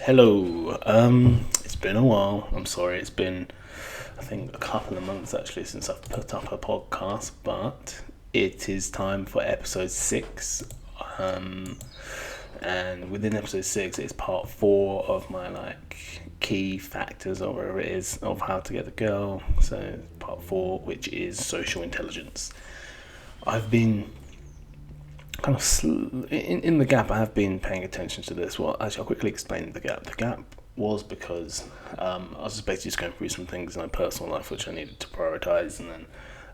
Hello. It's been a while. I'm sorry. It's been, I think, a couple of months actually since I've put up a podcast, but it is time for episode six. Um, and within episode six, it's part four of my key factors or whatever it is of how to get the girl. So part four, which is social intelligence. I've been in the gap. I have been paying attention to this. Well, actually, I'll quickly explain the gap. The gap was because I was just basically just going through some things in my personal life which I needed to prioritize, and then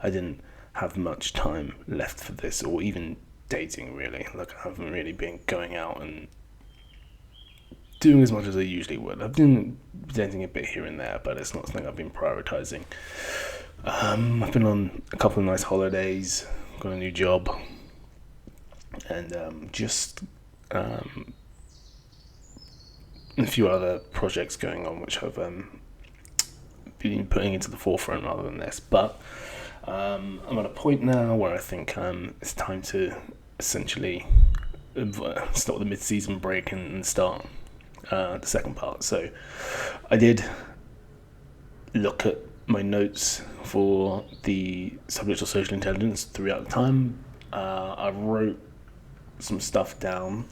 I didn't have much time left for this, or even dating really. Like, I haven't really been going out and doing as much as I usually would. I've been dating a bit here and there, but it's not something I've been prioritizing. I've been on a couple of nice holidays, got a new job, and just a few other projects going on which I've been putting into the forefront rather than this. But I'm at a point now where I think it's time to essentially stop the mid-season break and start the second part. So I did look at my notes for the subject of social intelligence throughout the time. I wrote some stuff down,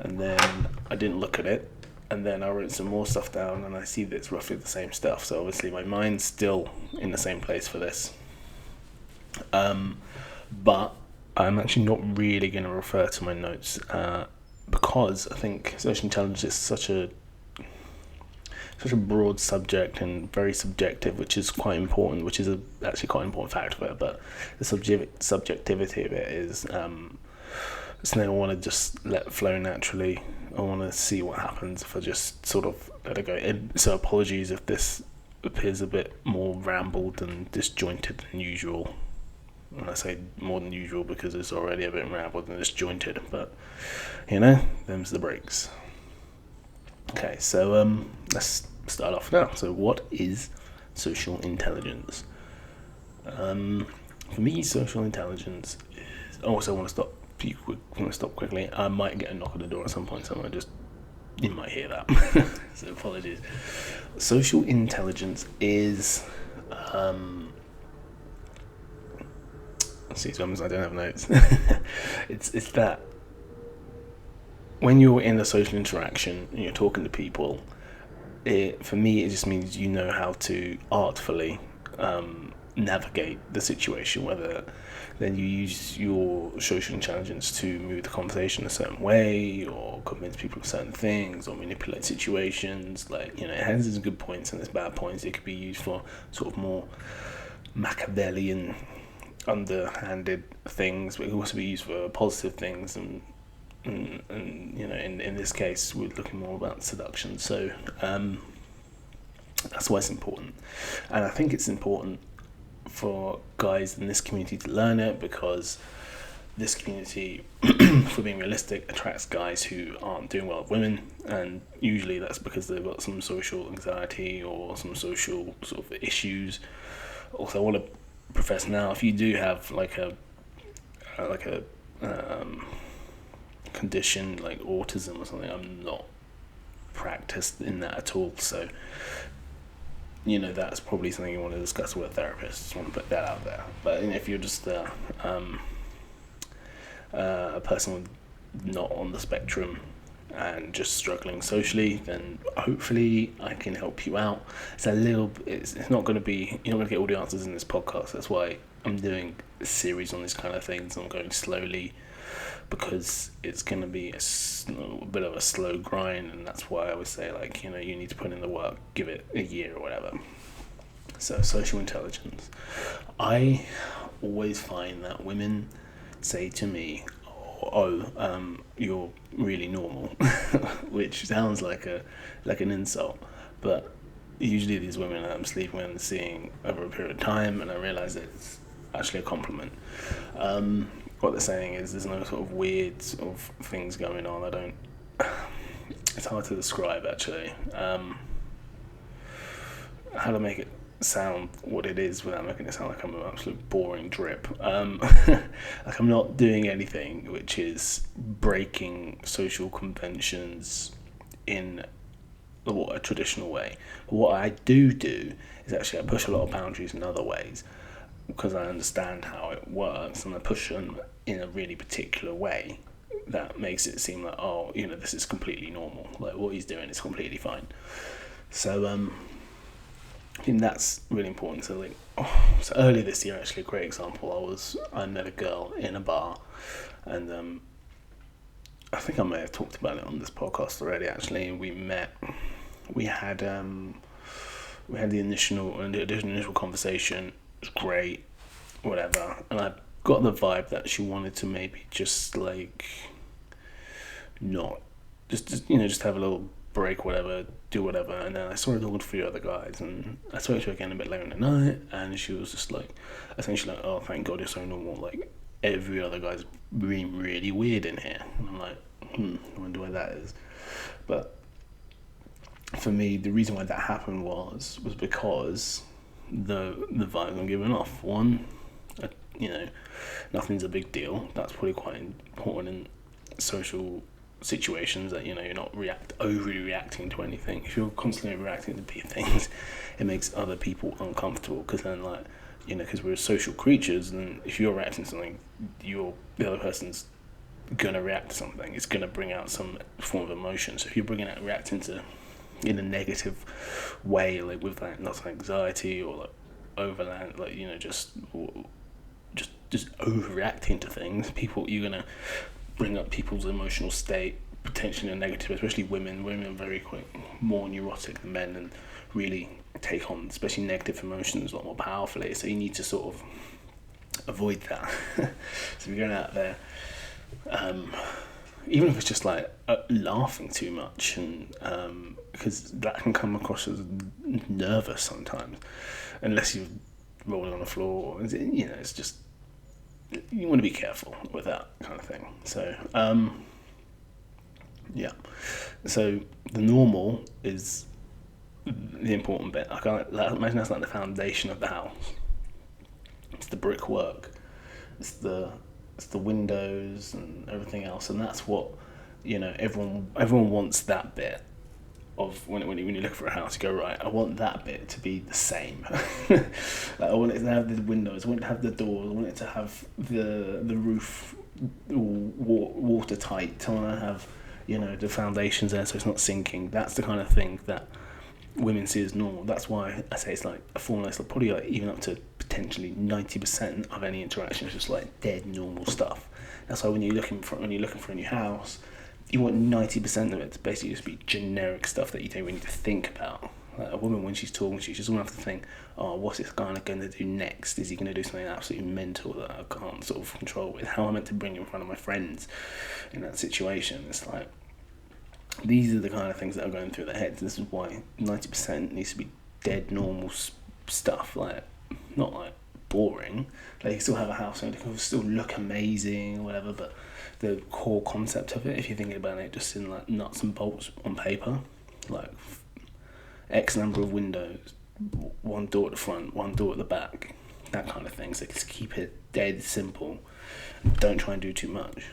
and then I didn't look at it, and then I wrote some more stuff down, and I see that it's roughly the same stuff. So obviously my mind's still in the same place for this, but I'm actually not really going to refer to my notes because I think social intelligence is such a broad subject and very subjective, which is quite important, which is actually quite an important factor of it. But the subjectivity of it is something I want to just let flow naturally. I want to see what happens if I just sort of let it go. So apologies if this appears a bit more rambled and disjointed than usual. And I say more than usual because it's already a bit rambled and disjointed, but them's the breaks. Okay, so let's start off now. So what is social intelligence? For me, social intelligence is... Oh, also, I want to stop quickly. I might get a knock at the door at some point, so you might hear that. So apologies. Social intelligence is... I don't have notes. It's that when you're in a social interaction and you're talking to people, for me, it just means you know how to artfully navigate the situation, whether then you use your social intelligence to move the conversation a certain way, or convince people of certain things, or manipulate situations. It has its good points and its bad points. It could be used for sort of more Machiavellian, underhanded things, but it can also be used for positive things, and in this case we're looking more about seduction. So that's why it's important, and I think it's important for guys in this community to learn it, because this community, for being realistic, attracts guys who aren't doing well with women, and usually that's because they've got some social anxiety or some social sort of issues. Also, I want to profess now, if you do have like a condition like autism or something, I'm not practiced in that at all, so that's probably something you want to discuss with a therapist. Just want to put that out there. But if you're just a person not on the spectrum and just struggling socially, then hopefully I can help you out. It's not going to be, you're not going to get all the answers in this podcast. That's why I'm doing a series on these kind of things. I'm going slowly because it's going to be a bit of a slow grind, and that's why I always say, you need to put in the work, give it a year or whatever. So social intelligence. I always find that women say to me, you're really normal, which sounds like an insult, but usually these women I'm sleeping with and seeing over a period of time, and I realise that it's actually a compliment. What they're saying is there's no sort of weird sort of things going on. It's hard to describe actually. How to make it sound what it is without making it sound like I'm an absolute boring drip. I'm not doing anything which is breaking social conventions in a traditional way. But what I do is actually I push a lot of boundaries in other ways because I understand how it works, and I push them in a really particular way that makes it seem like, oh, this is completely normal. Like what he's doing is completely fine. So I think that's really important. So so earlier this year, actually, a great example. I met a girl in a bar, and I think I may have talked about it on this podcast already. Actually, we had the initial conversation. It was great, whatever, and I got the vibe that she wanted to maybe just not just have a little break, whatever, do whatever. And then I started talking to a few other guys, and I spoke to her again a bit later in the night, and she was just essentially oh, thank God you're so normal. Like every other guy's being really weird in here. And I'm like, I wonder why that is. But for me, the reason why that happened was because the vibe I'm giving off. One, nothing's a big deal. That's probably quite important in social situations, that you're not overly reacting to anything. If you're constantly reacting to things, it makes other people uncomfortable, because then because we're social creatures, and if you're reacting to something, the other person's gonna react to something. It's gonna bring out some form of emotion. So if you're reacting to in a negative way, with lots of anxiety, or overland, just overreacting to things, you're gonna bring up people's emotional state potentially in a negative, especially women. Women are very more neurotic than men, and really take on especially negative emotions a lot more powerfully. So you need to sort of avoid that. So if you're going out there, even if it's just laughing too much, and because that can come across as nervous sometimes, unless you're rolling on the floor, it's just, you want to be careful with that kind of thing. So so the normal is the important bit. Imagine that's the foundation of the house. It's the brickwork, it's the windows and everything else, and that's what everyone wants. That bit of when you look for a house, you go, right, I want that bit to be the same. I want it to have the windows, I want it to have the doors, I want it to have the roof watertight, I want to have the foundations there so it's not sinking. That's the kind of thing that women see as normal. That's why I say it's a formula. It's probably even up to potentially 90% of any interaction is just dead normal stuff. That's why when you're looking for a new house, you want 90% of it to basically just be generic stuff that you don't really need to think about. A woman, when she's talking to you, she's going to have to think, oh, what's this guy going to do next? Is he going to do something absolutely mental that I can't sort of control with? How am I meant to bring him in front of my friends in that situation? It's these are the kind of things that are going through their heads. This is why 90% needs to be dead normal stuff, not boring. You still have a house and it can still look amazing or whatever, but the core concept of it, if you're thinking about it just in nuts and bolts on paper, X number of windows, one door at the front, one door at the back, that kind of thing. So just keep it dead simple. Don't try and do too much.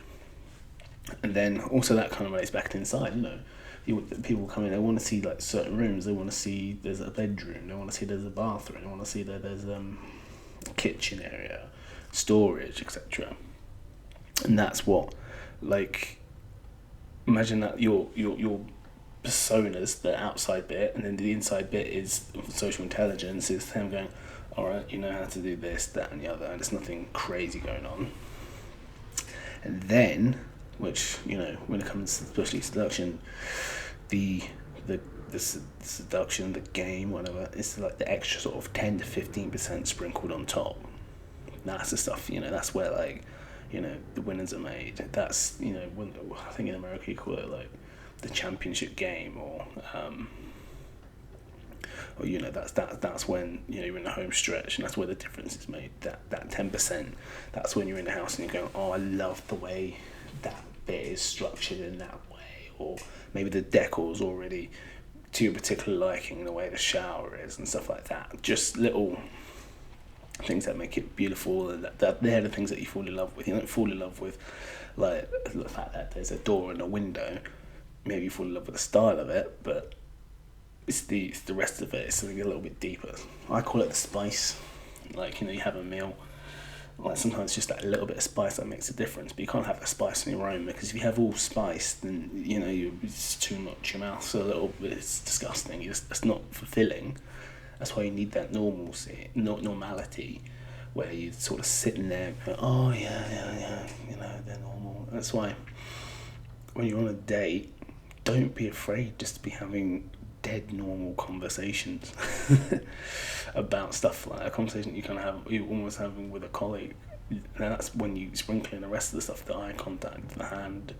And then also that kind of relates back to inside. People come in, they want to see certain rooms. They want to see there's a bedroom. They want to see there's a bathroom. They want to see that there's a kitchen area, storage, etc. And that's what, imagine that your personas, the outside bit, and then the inside bit is social intelligence. Is them going, all right, you know how to do this, that, and the other, and there's nothing crazy going on. And then, which when it comes to especially seduction, the seduction, the game, whatever, it's the extra sort of 10 to 15% sprinkled on top. That's the stuff. That's where the winners are made. That's when, I think in America you call it the championship game, or that's when you're in the home stretch, and that's where the difference is made. That 10%, that's when you're in the house and you're going, oh, I love the way that bit is structured in that way, or maybe the decor's already to your particular liking, the way the shower is and stuff like that. Just little things that make it beautiful, and that they're the things that you fall in love with. You don't fall in love with the fact that there's a door and a window. Maybe you fall in love with the style of it, but it's the rest of it. It's something a little bit deeper. I call it the spice. Like, you have a meal. Like, sometimes just that little bit of spice that makes a difference. But you can't have that spice on your own, because if you have all spice, then it's too much. Your mouth's a little bit. It's disgusting. It's not fulfilling. That's why you need that normality, where you're sort of sitting there, going, oh yeah, they're normal. That's why when you're on a date, don't be afraid just to be having dead normal conversations about stuff, like a conversation you're almost having with a colleague. Now that's when you sprinkle in the rest of the stuff, the eye contact, the hand,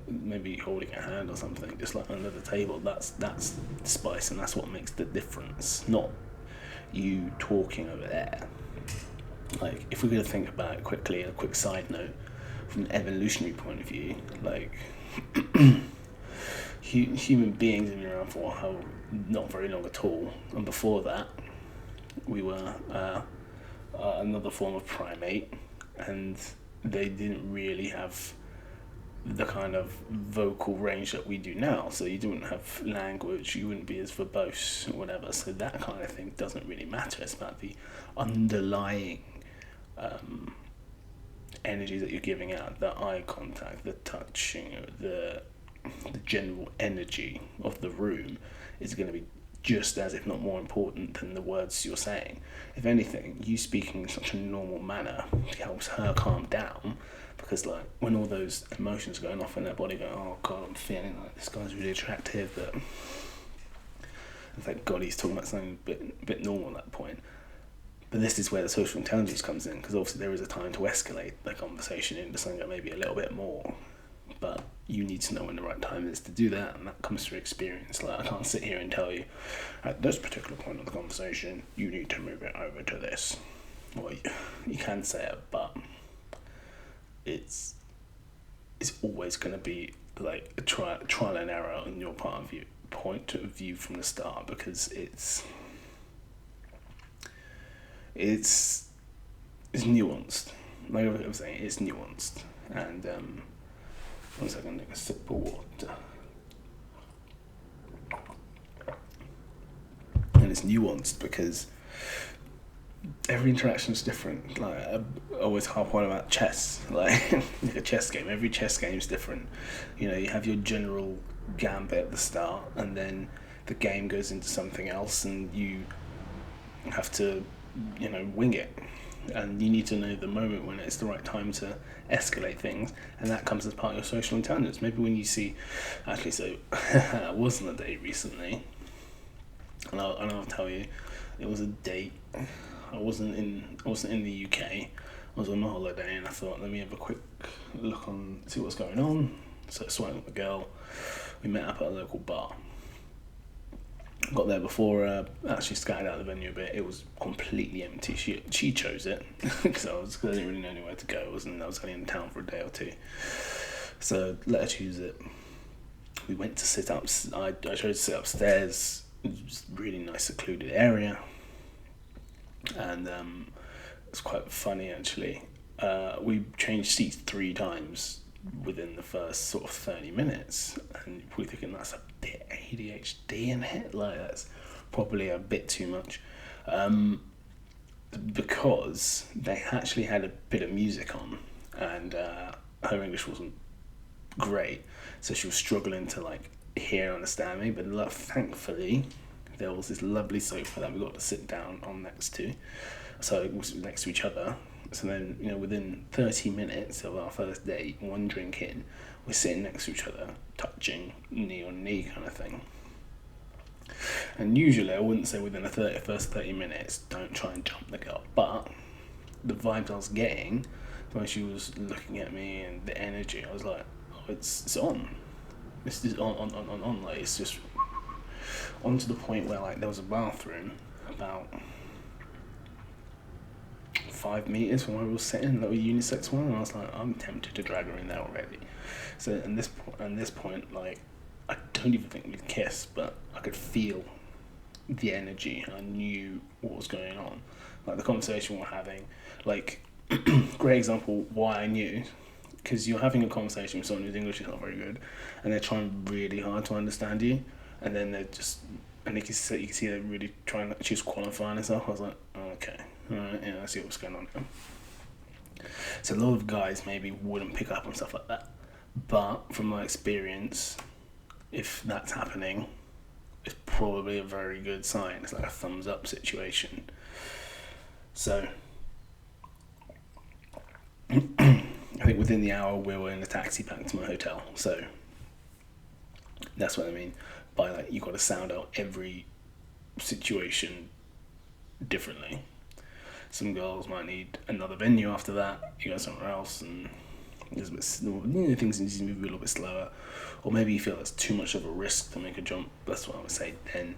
maybe holding a hand or something, just like under the table. That's spice, and that's what makes the difference, not you talking over there. Like, if we're going to think about it quickly, a quick side note, from an evolutionary point of view, like, human beings have been around for not very long at all, and before that we were another form of primate, and they didn't really have the kind of vocal range that we do now. So you wouldn't have language, you wouldn't be as verbose or whatever. So that kind of thing doesn't really matter. It's about the underlying energy that you're giving out, the eye contact, the touching, the general energy of the room is going to be just as, if not more important than the words you're saying. If anything, you speaking in such a normal manner helps her calm down, because like when all those emotions are going off in their body, going, oh god, I'm feeling like this guy's really attractive, but thank god he's talking about something a bit normal at that point. But this is where the social intelligence comes in, because obviously there is a time to escalate the conversation into something that maybe a little bit more, but you need to know when the right time is to do that, and that comes through experience. Like, I can't sit here and tell you, at this particular point of the conversation, you need to move it over to this. Well, you can say it, but it's always going to be like a trial and error on your point of view from the start, because it's nuanced. Like I was saying, it's nuanced. And 1 second, take a sip of water. And it's nuanced because every interaction is different. Like, I always harp on about chess. Like a chess game. Every chess game is different. You have your general gambit at the start, and then the game goes into something else, and you have to, wing it. And you need to know the moment when it's the right time to escalate things, and that comes as part of your social intelligence. Maybe when you see, actually, so I was on a date recently, and I'll tell you, it was a date. I wasn't in the UK. I was on a holiday, and I thought, let me have a quick look on, see what's going on. So I swam with the girl. We met up at a local bar. Got there before actually scattered out of the venue a bit. It was completely empty. She chose it because I didn't really know anywhere to go. I was only in town for a day or two, so let her choose it. We went to sit up. I chose to sit upstairs. It was a really nice secluded area, and it's quite funny actually. We changed seats 3 times within the first sort of 30 minutes, and we're thinking that's a bit ADHD in it, like that's probably a bit too much, because they actually had a bit of music on, and her English wasn't great, so she was struggling to like hear and understand me, but thankfully there was this lovely sofa that we got to sit down on next to each other. So then, within 30 minutes of our first date, 1 drink in, we're sitting next to each other, touching knee on knee kind of thing. And usually I wouldn't say within the first 30 minutes, don't try and jump the girl. But the vibes I was getting, when she was looking at me and the energy, I was like, oh, it's on. This is on. Like, it's just on to the point where, like, there was a bathroom about 5 meters from where we were sitting, like a unisex one, and I was like, I'm tempted to drag her in there already. So at this point, like, I don't even think we'd kiss, but I could feel the energy. I knew what was going on, like the conversation we're having. Like, great example why I knew, because you're having a conversation with someone whose English is not very good, and they're trying really hard to understand you. and then they're just, and you can see they're really trying. She was qualifying herself. I was like, oh, okay, all right, yeah, I see what's going on now. So a lot of guys maybe wouldn't pick up on stuff like that, but from my experience, if that's happening, it's probably a very good sign. It's like a thumbs up situation. So I think within the hour we were in a taxi back to my hotel. So that's what I mean by like you got to sound out every situation differently. Some girls might need another venue after that. You go somewhere else, and there's a bit, things need to move a little bit slower, or maybe you feel that's too much of a risk to make a jump. That's what I would say. Then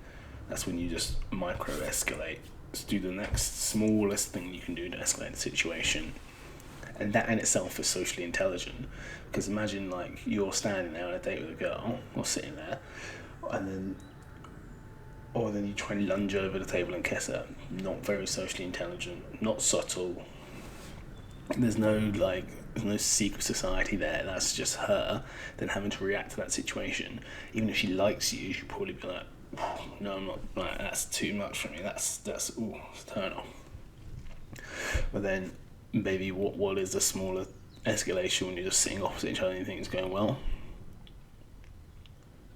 that's when you just micro escalate. Just do the next smallest thing you can do to escalate the situation, and that in itself is socially intelligent. Because imagine like you're standing there on a date with a girl, or sitting there, and then you try and lunge over the table and kiss her. Not very socially intelligent, not subtle. There's no secret society there. That's just her then having to react to that situation. Even if she likes you, she'll probably be like, no, I'm not, like, that's too much for me. That's it's a turn off. But then maybe what is a smaller escalation when you're just sitting opposite each other and you think it's going well?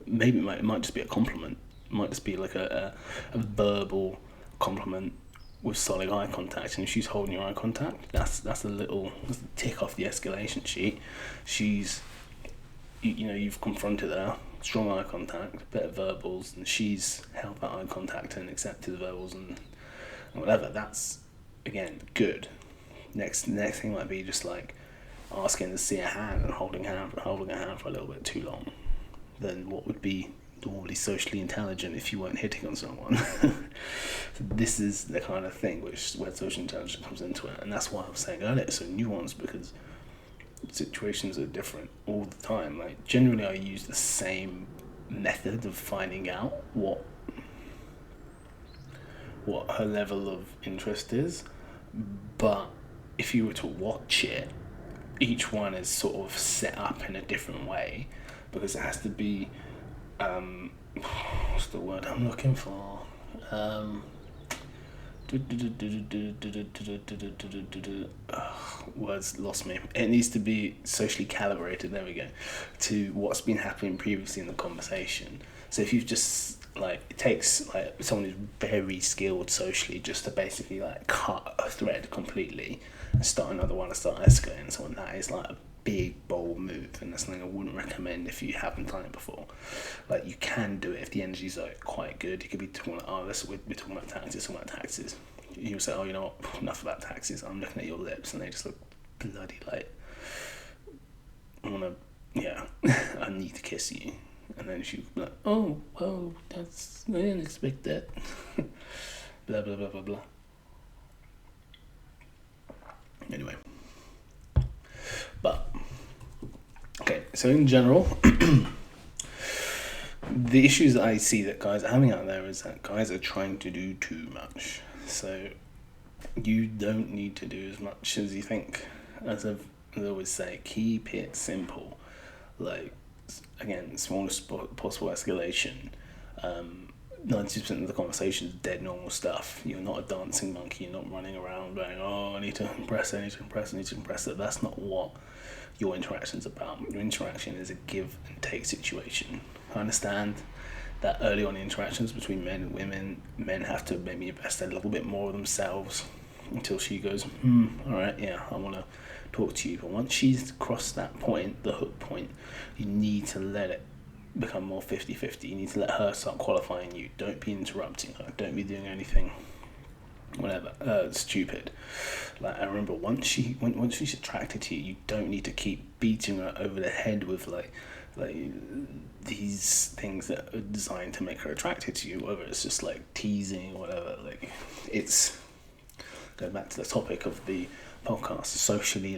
Maybe it might just be a compliment. It might just be like a verbal compliment with solid eye contact, and if she's holding your eye contact, that's a tick off the escalation sheet. She's, you've confronted her, strong eye contact, better verbals, and she's held that eye contact and accepted the verbals and whatever. That's again good. Next thing might be just like asking to see a hand and holding a hand for a little bit too long. Then what would be normally socially intelligent if you weren't hitting on someone? So this is the kind of thing where social intelligence comes into it, and that's why I was saying earlier it's so nuanced, because situations are different all the time. Like generally I use the same method of finding out what her level of interest is, but if you were to watch it, each one is sort of set up in a different way, because it has to be what's the word I'm looking for? Words lost me. It needs to be socially calibrated, there we go, to what's been happening previously in the conversation. So if you've just it takes someone who's very skilled socially just to basically cut a thread completely and start another one and start escalating someone. That is a big bold move, and that's something I wouldn't recommend if you haven't done it before. You can do it if the energy's quite good. You could be talking we're talking about taxes. You say, you know what, enough about taxes. I'm looking at your lips and they just look bloody I need to kiss you. And then she'd be like, oh, well, I didn't expect that. Blah, blah, blah, blah, blah. Anyway. But, okay, so in general, the issues that I see that guys are having out there is that guys are trying to do too much. So you don't need to do as much as you think. As I always say, keep it simple. Again, smallest possible escalation. 90% of the conversation is dead normal stuff. You're not a dancing monkey. You're not running around going, I need to impress her. That's not what your interaction's about. Your interaction is a give and take situation. I understand that early on in interactions between men and women, men have to maybe invest a little bit more of themselves until she goes, alright, yeah, I want to talk to you. But once she's crossed that point, the hook point, you need to let it become more 50-50. You need to let her start qualifying you. Don't be interrupting her. Don't be doing anything stupid. I remember once she's attracted to you, you don't need to keep beating her over the head with these things that are designed to make her attracted to you, whether it's just teasing or whatever. It's going back to the topic of the podcast, socially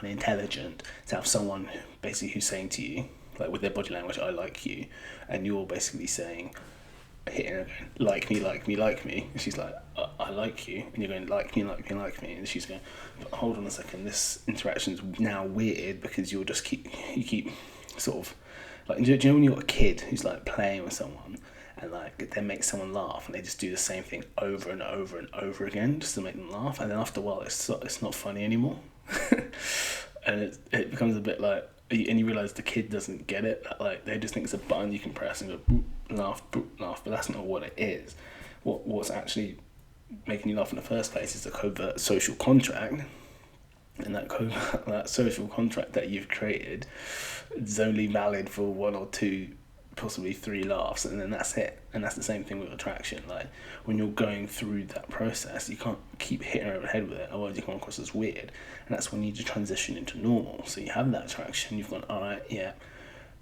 unintelligent to have someone basically who's saying to you with their body language, I like you, and you're basically saying, hitting her going, like me, and she's like, I like you, and you're going, like me, and she's going, but hold on a second, this interaction's now weird because you keep sort of Like, do you know when you've got a kid who's like playing with someone and like they make someone laugh and they just do the same thing over and over and over again just to make them laugh, and then after a while it's not funny anymore. And it becomes a bit like, and you realise the kid doesn't get it, that like they just think it's a button you can press and go boop, laugh, but that's not what it is. What's actually making you laugh in the first place is a covert social contract, and that social contract that you've created is only valid for 1 or 2, possibly 3 laughs, and then that's it. And that's the same thing with attraction. Like, when you're going through that process, you can't keep hitting over the head with it, otherwise you come across as weird. And that's when you need to transition into normal. So you have that attraction, you've gone, all right, yeah,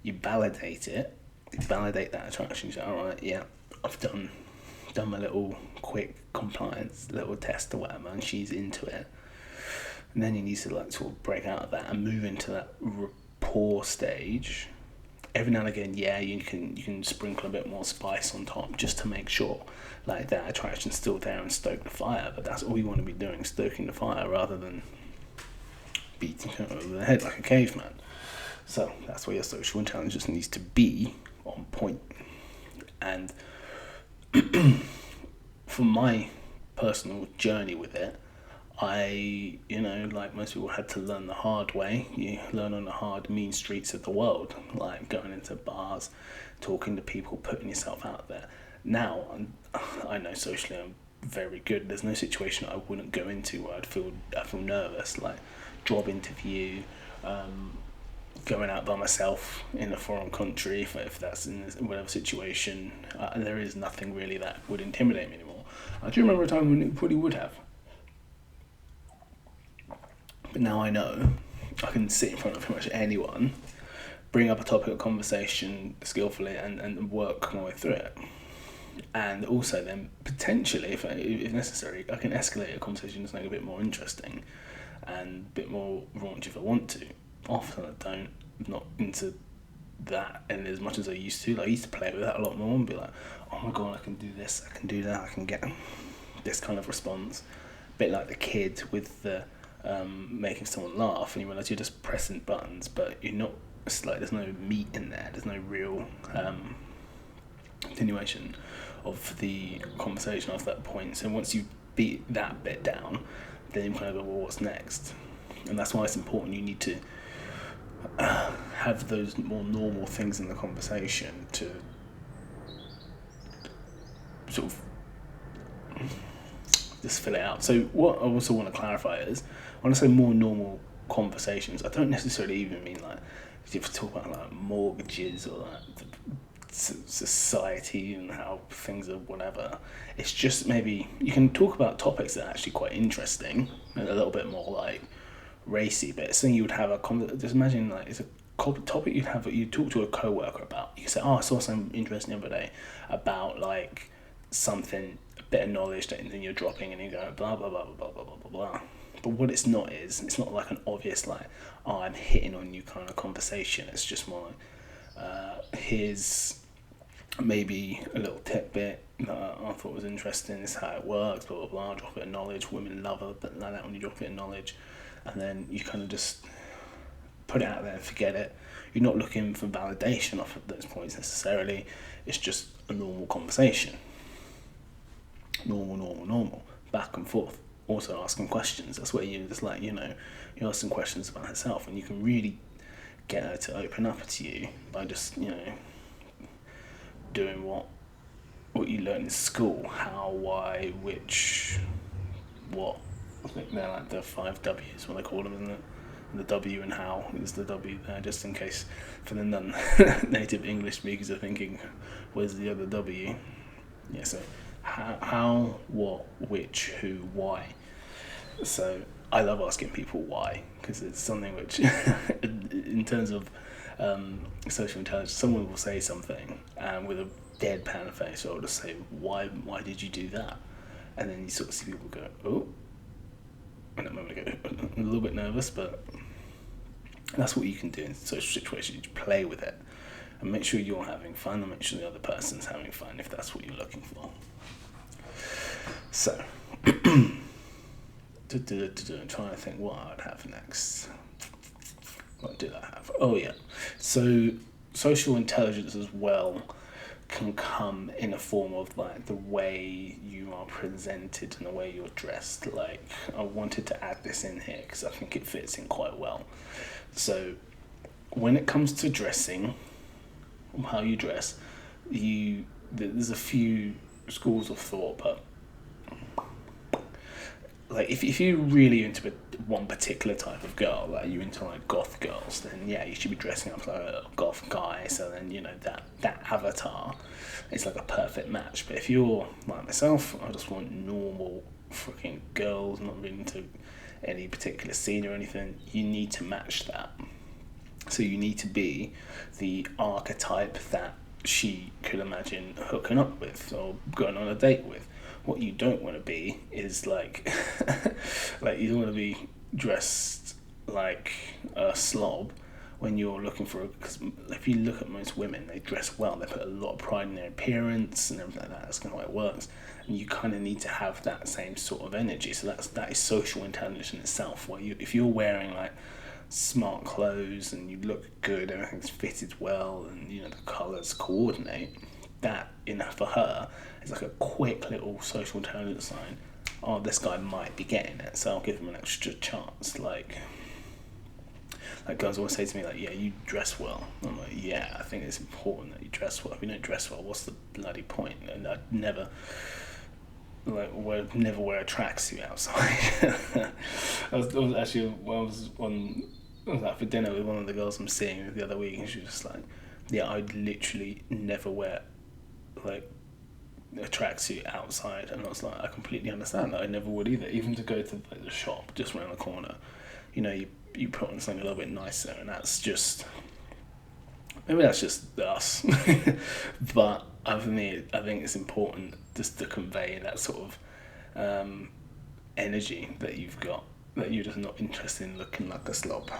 you validate it, you validate that attraction, you say, all right, yeah, I've done my little quick compliance little test or whatever, and she's into it. And then you need to like sort of break out of that and move into that rapport stage. Every now and again, yeah, you can sprinkle a bit more spice on top just to make sure like that attraction's still there and stoke the fire. But that's all you want to be doing, stoking the fire, rather than beating it over the head like a caveman. So that's where your social intelligence needs to be on point. And for my personal journey with it, I, like most people, had to learn the hard way. You learn on the hard, mean streets of the world, like going into bars, talking to people, putting yourself out there. Now, I know socially I'm very good. There's no situation I wouldn't go into where I feel nervous, like job interview, going out by myself in a foreign country, if that's in whatever situation. There is nothing really that would intimidate me anymore. I do remember a time when it probably would have. But now I know I can sit in front of pretty much anyone, bring up a topic of conversation skillfully, and work my way through it. And also then, potentially, if necessary, I can escalate a conversation to something a bit more interesting and a bit more raunchy if I want to. Often I don't. I'm not into that, and as much as I used to. Like, I used to play with that a lot more and be like, oh my god, I can do this, I can do that, I can get this kind of response. A bit like the kid with the making someone laugh, and you realise you're just pressing buttons, but you're not. It's like there's no meat in there. There's no real continuation of the conversation after that point. So once you beat that bit down, then you kind of go, well, what's next? And that's why it's important. You need to have those more normal things in the conversation to sort of just fill it out. So what I also want to clarify is, when I say more normal conversations, I don't necessarily even mean like if you talk about like mortgages or like society and how things are whatever. It's just maybe you can talk about topics that are actually quite interesting and a little bit more like racy, but it's something you would have just imagine like it's a topic you'd talk to a co-worker about. You can say, I saw something interesting the other day about like something, a bit of knowledge that then you're dropping, and you go blah blah blah blah blah blah blah blah. But what it's not is, it's not like an obvious like, I'm hitting on you kind of conversation. It's just more like, here's maybe a little tidbit that I thought was interesting. This is how it works, blah blah blah. Drop it in knowledge. Women love it, but like that when you drop it in knowledge, and then you kind of just put it out there and forget it. You're not looking for validation off of those points necessarily. It's just a normal conversation. Normal, back and forth. Also asking questions. That's where you're just like, you're asking questions about herself, and you can really get her to open up to you by just, doing what you learn in school. How, why, which, what. I think they're like the 5 W's, what they call them, isn't it? And the W and how is the W there, just in case for the non-native English speakers are thinking, where's the other W? Yeah, so how, what, which, who, why. So I love asking people why, because it's something which, in terms of social intelligence, someone will say something with a deadpan face, or I'll just say, why did you do that? And then you sort of see people go, oh. And at the moment I get a little bit nervous, but that's what you can do in social situations. You play with it and make sure you're having fun, and make sure the other person's having fun if that's what you're looking for. So, I'm trying to think what I'd have next. What did I have? Oh yeah. So social intelligence as well can come in a form of like the way you are presented and the way you're dressed. Like, I wanted to add this in here because I think it fits in quite well. So when it comes to dressing, how you dress, there's a few schools of thought, but like if you're really into one particular type of girl, like you're into like goth girls, then yeah, you should be dressing up like a goth guy. So then that avatar is like a perfect match. But if you're like myself, I just want normal freaking girls, not really into any particular scene or anything. You need to match that. So you need to be the archetype that she could imagine hooking up with or going on a date with. What you don't want to be is like, like you don't want to be dressed like a slob when you're looking for. Because if you look at most women, they dress well. They put a lot of pride in their appearance and everything like that. That's kind of how it works. And you kind of need to have that same sort of energy. So that is social intelligence in itself. Where if you're wearing like smart clothes and you look good, everything's fitted well, and the colours coordinate, that for her is like a quick little social intelligence sign. Oh, this guy might be getting it, so I'll give him an extra chance. Like girls always say to me, like, yeah, you dress well. I'm like, yeah, I think it's important that you dress well. If you don't dress well, what's the bloody point? And I'd never wear a tracksuit outside. I was actually, when I was out for dinner with one of the girls I'm seeing the other week, and she was just like, yeah, I'd literally never wear like a tracksuit outside. And I was like, I completely understand that. I never would either. Even to go to like the shop just around the corner, you put on something a little bit nicer, and that's just, maybe that's just us. But for me, I think it's important just to convey that sort of energy that you've got, that you're just not interested in looking like a slob.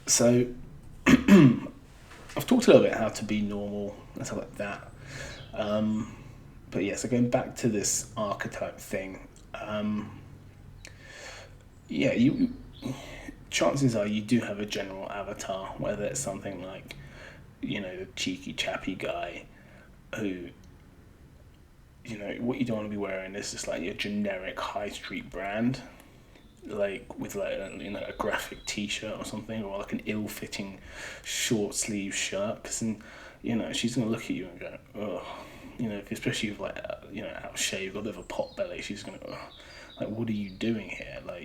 So I've talked a little bit how to be normal and stuff like that. But yeah, so going back to this archetype thing, chances are you do have a general avatar, whether it's something like, the cheeky chappy guy who, what you don't want to be wearing is just like your generic high street brand, like with like a graphic T-shirt or something, or like an ill-fitting short sleeve shirt, because then she's gonna look at you and go, oh, especially if like out shaved, got a bit of a pot belly, she's gonna go, like, what are you doing here? Like,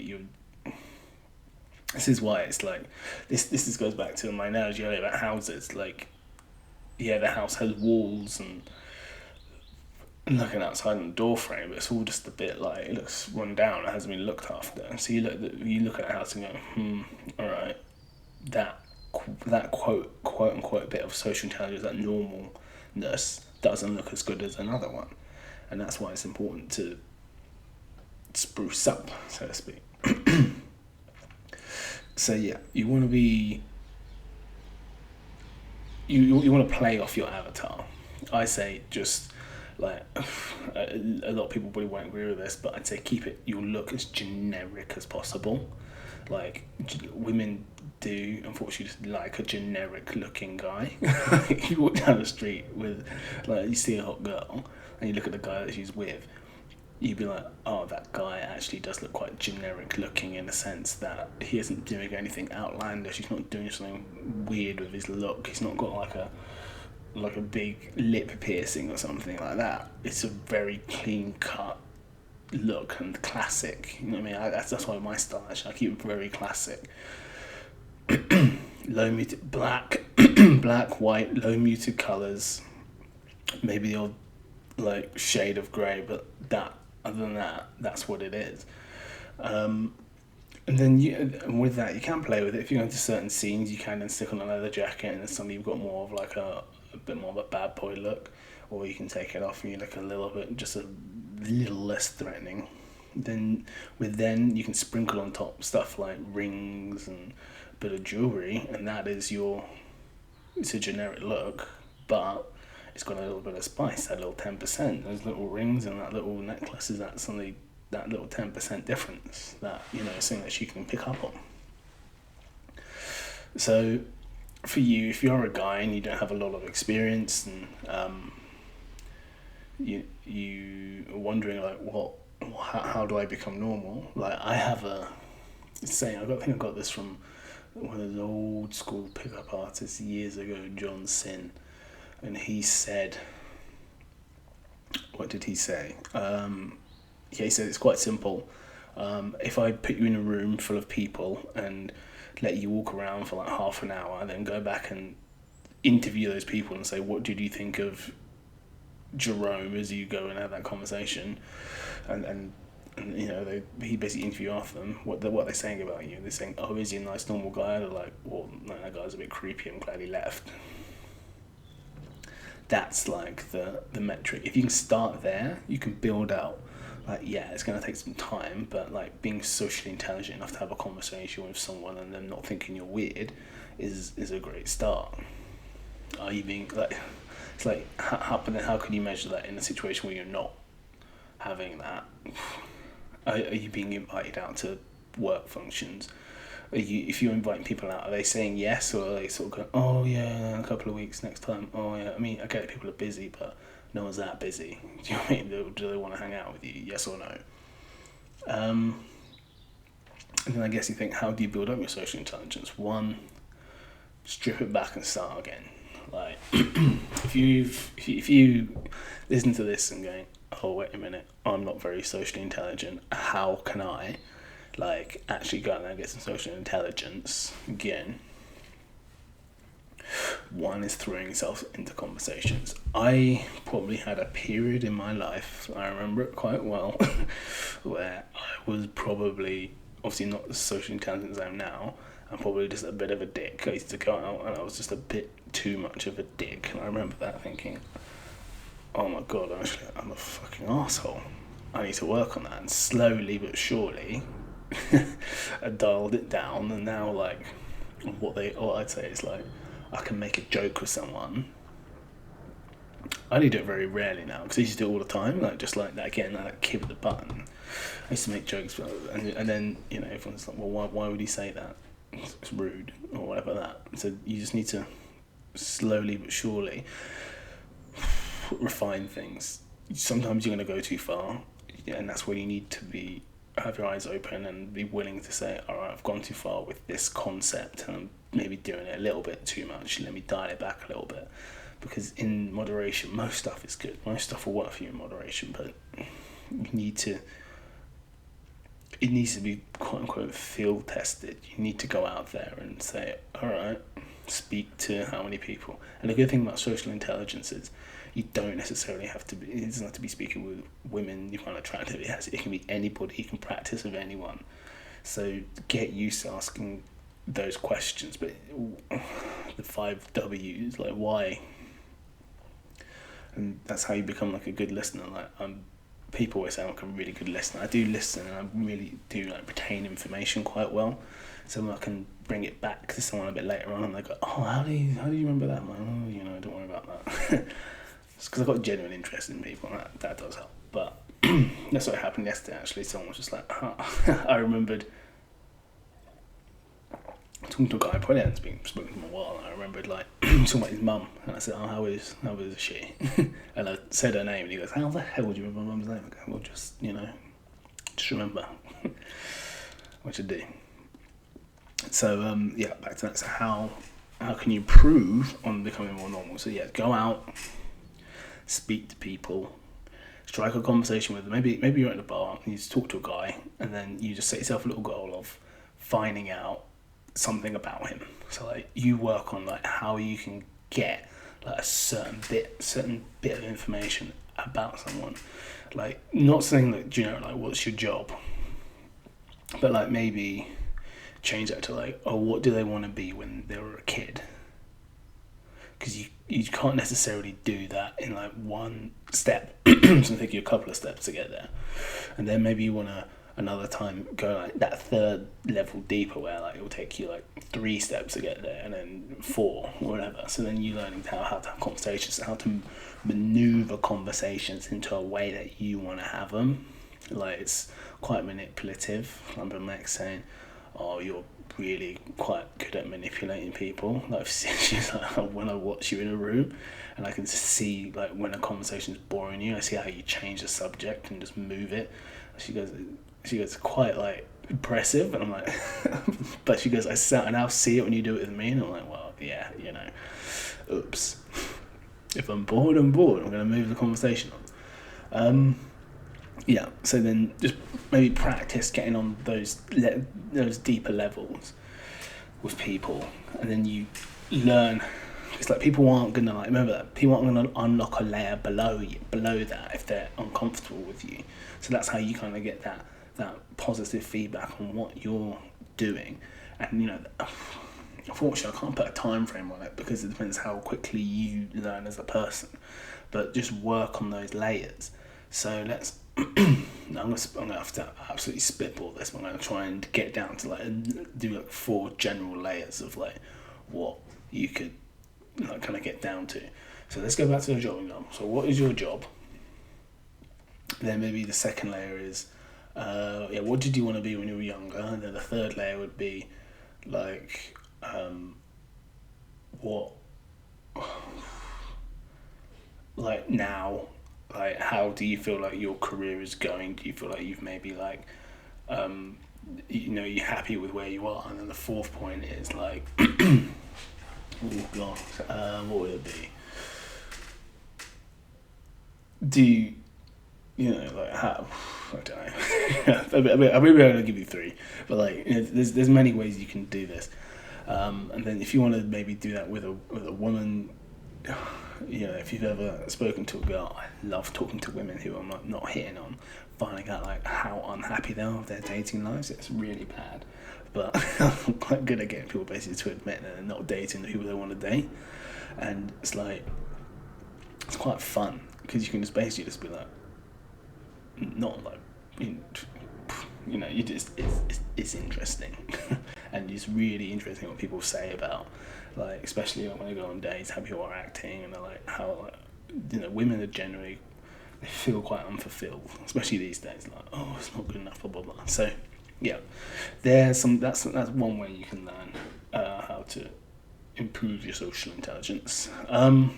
this is why it's like this goes back to my analogy earlier about houses. Like, yeah, the house has walls and looking outside on the door frame, but it's all just a bit like, it looks run down, it hasn't been looked after. So you look at a house and go, all right, that quote unquote bit of social intelligence, that normalness, doesn't look as good as another one, and that's why it's important to spruce up, so to speak. So yeah, you want to be, you want to play off your avatar. I say just like, a lot of people probably won't agree with this, but I'd say keep your look as generic as possible. Like, women do unfortunately just like a generic looking guy. You walk down the street with, like, you see a hot girl and you look at the guy that she's with, you'd be like, oh, that guy actually does look quite generic looking, in the sense that he isn't doing anything outlandish, he's not doing something weird with his look, he's not got like a big lip piercing or something like that. It's a very clean cut look and classic. You know what I mean? That's why my style, actually, I keep it very classic. Low muted black, black, white, low muted colours, maybe the odd like shade of grey, but other than that, that's what it is. And then with that, you can play with it. If you go into certain scenes, you can then stick on a leather jacket, and then suddenly you've got more of like a bit more of a bad boy look, or you can take it off and you look a little less threatening. Then you can sprinkle on top stuff like rings and a bit of jewelry, and it's a generic look, but it's got a little bit of spice, that little 10%. Those little rings and that little necklace is that little 10% difference that, something that she can pick up on. So for you, if you're a guy and you don't have a lot of experience, and you are wondering like, how do I become normal? Like, I have a saying. I think I got this from one of the old school pickup artists years ago, John Sin, and he said, what did he say? He said it's quite simple. If I put you in a room full of people and let you walk around for like half an hour, then go back and interview those people and say, what did you think of Jerome, as you go and have that conversation, and he basically interview after them what they're saying about you. They're saying, oh, is he a nice normal guy? They're like, well, no, that guy's a bit creepy, I'm glad he left. That's like the metric. If you can start there, you can build out. Like, yeah, it's going to take some time, but like being socially intelligent enough to have a conversation with someone and them not thinking you're weird is a great start. Are you being like, it's like, but then how can you measure that in a situation where you're not having that? Are you being invited out to work functions? If you're inviting people out, are they saying yes, or are they sort of going, oh yeah, in a couple of weeks, next time? Oh yeah, I mean, I get it, people are busy, but no one's that busy. Do you know what I mean? Do they want to hang out with you? Yes or no? And then I guess you think, how do you build up your social intelligence? One, strip it back and start again. Like, if you listen to this and going, oh wait a minute, I'm not very socially intelligent. How can I, like, actually go out there and get some social intelligence again? One is throwing yourself into conversations. I probably had a period in my life, I remember it quite well, where I was probably, obviously not as socially intelligent as I am now, I'm probably just a bit of a dick. I used to go out and I was just a bit too much of a dick, and I remember that thinking, oh my god, actually, I'm a fucking arsehole. I need to work on that. And slowly but surely, I dialed it down, and now, like, what I'd say is, like, I can make a joke with someone. I only do it very rarely now, because I used to do it all the time, like, just like that, again, like kid with the button. I used to make jokes, and then, everyone's like, well, why would he say that? It's rude, or whatever that. So you just need to slowly but surely refine things. Sometimes you're going to go too far, and that's where you need to have your eyes open and be willing to say, all right, I've gone too far with this concept, and I'm maybe doing it a little bit too much. Let me dial it back a little bit, because in moderation, most stuff is good. Most stuff will work for you in moderation, but it needs to be quote unquote field tested. You need to go out there and say, all right, speak to how many people. And the good thing about social intelligence is you don't necessarily have to be, it doesn't have to be speaking with women you find attractive. It can be anybody. You can practice with anyone. So get used to asking those questions. But the 5 W's, like, why? And that's how you become like a good listener. Like, people always say I'm like a really good listener. I do listen, and I really do like retain information quite well. So I can bring it back to someone a bit later on, and they go, "Oh, how do you remember that?" I'm like, "Oh, don't worry about that." It's because I've got genuine interest in people, and that does help. But that's what happened yesterday. Actually, someone was just like, I remembered talking to a guy I probably hadn't spoken to him in a while, and I remembered like talking about his mum, and I said, "Oh, how is she?" And I said her name, and he goes, "How the hell do you remember my mum's name?" I go, "Well, just remember," which I do. So back to that. So how can you improve on becoming more normal? So go out, speak to people, strike a conversation with them. Maybe you're at the bar and you just talk to a guy, and then you just set yourself a little goal of finding out something about him. So like you work on like how you can get like a certain bit of information about someone. Like, not saying that, like, what's your job, but like maybe change that to like, oh, what do they want to be when they were a kid? Because you can't necessarily do that in like one step. So it'll take you a couple of steps to get there, and then maybe you want to another time go like that third level deeper, where like it will take you like 3 steps to get there, and then 4 or whatever. So then you learning how to have conversations, how to maneuver conversations into a way that you want to have them. Like, it's quite manipulative. I remember Max saying, "Oh, you're really quite good at manipulating people. Like she's like, when I watch you in a room, and I can see like when a conversation's boring you, I see how you change the subject and just move it. She goes quite like impressive, and I'm like, but she goes, I now see it when you do it with me, and I'm like, well, yeah, oops. If I'm bored, I'm bored. I'm gonna move the conversation on. Yeah, so then just maybe practice getting on those deeper levels with people, and then you learn. It's like people aren't gonna remember that people aren't gonna unlock a layer below that if they're uncomfortable with you. So that's how you kind of get that positive feedback on what you're doing, and unfortunately I can't put a time frame on it because it depends how quickly you learn as a person, but just work on those layers. So let's. I'm gonna have to absolutely spitball this, but I'm gonna try and get down to do 4 general layers of what you could kind of get down to. So let's go back to the job example. So what is your job? Then maybe the second layer is what did you want to be when you were younger? And then the third layer would be what now. How do you feel like your career is going? Do you feel like you've maybe you're happy with where you are? And then the fourth point is what would it be? Do how? I don't know. Maybe I'm gonna give you 3, but there's many ways you can do this. And then if you want to maybe do that with a woman. If you've ever spoken to a girl, I love talking to women who I'm not hitting on, finding out how unhappy they are with their dating lives. It's really bad, but I'm quite good at getting people basically to admit that they're not dating the people they want to date, and it's quite fun because you can just basically be it's interesting, and it's really interesting what people say about. Especially when they go on dates, how people are acting, and they're how women are generally, they feel quite unfulfilled, especially these days. It's not good enough, blah blah blah. So, yeah, that's one way you can learn how to improve your social intelligence. I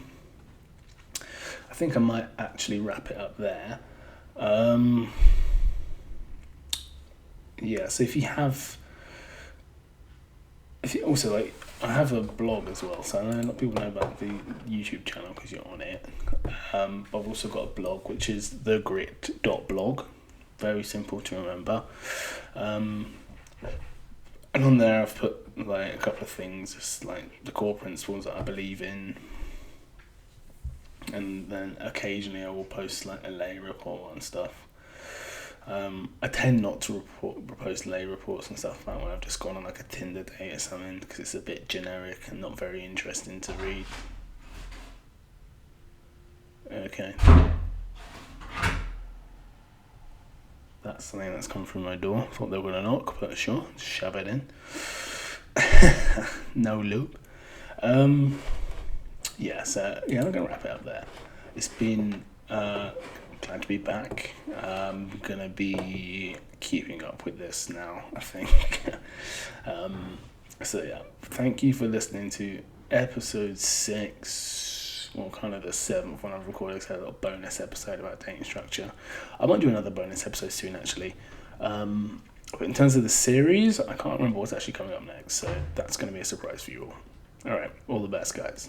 think I might actually wrap it up there. So if you also I have a blog as well, so I know a lot of people know about the YouTube channel because you're on it. But I've also got a blog which is thegrit.blog, very simple to remember. And on there I've put a couple of things, just the core principles that I believe in, and then occasionally I will post a lay report and stuff. I tend not to post lay reports and stuff about when I've just gone on a Tinder date or something, because it's a bit generic and not very interesting to read. Okay. That's something that's come through my door. Thought they were going to knock, but sure, shove it in. No loop. I'm going to wrap it up there. It's been... glad to be back. I'm gonna be keeping up with this now, I think. Thank you for listening to episode 6, or kind of the 7th one I've recorded. So I had a little bonus episode about dating structure. I might do another bonus episode soon, actually. But in terms of the series, I can't remember what's actually coming up next, so that's going to be a surprise for you all. Alright, all the best, guys.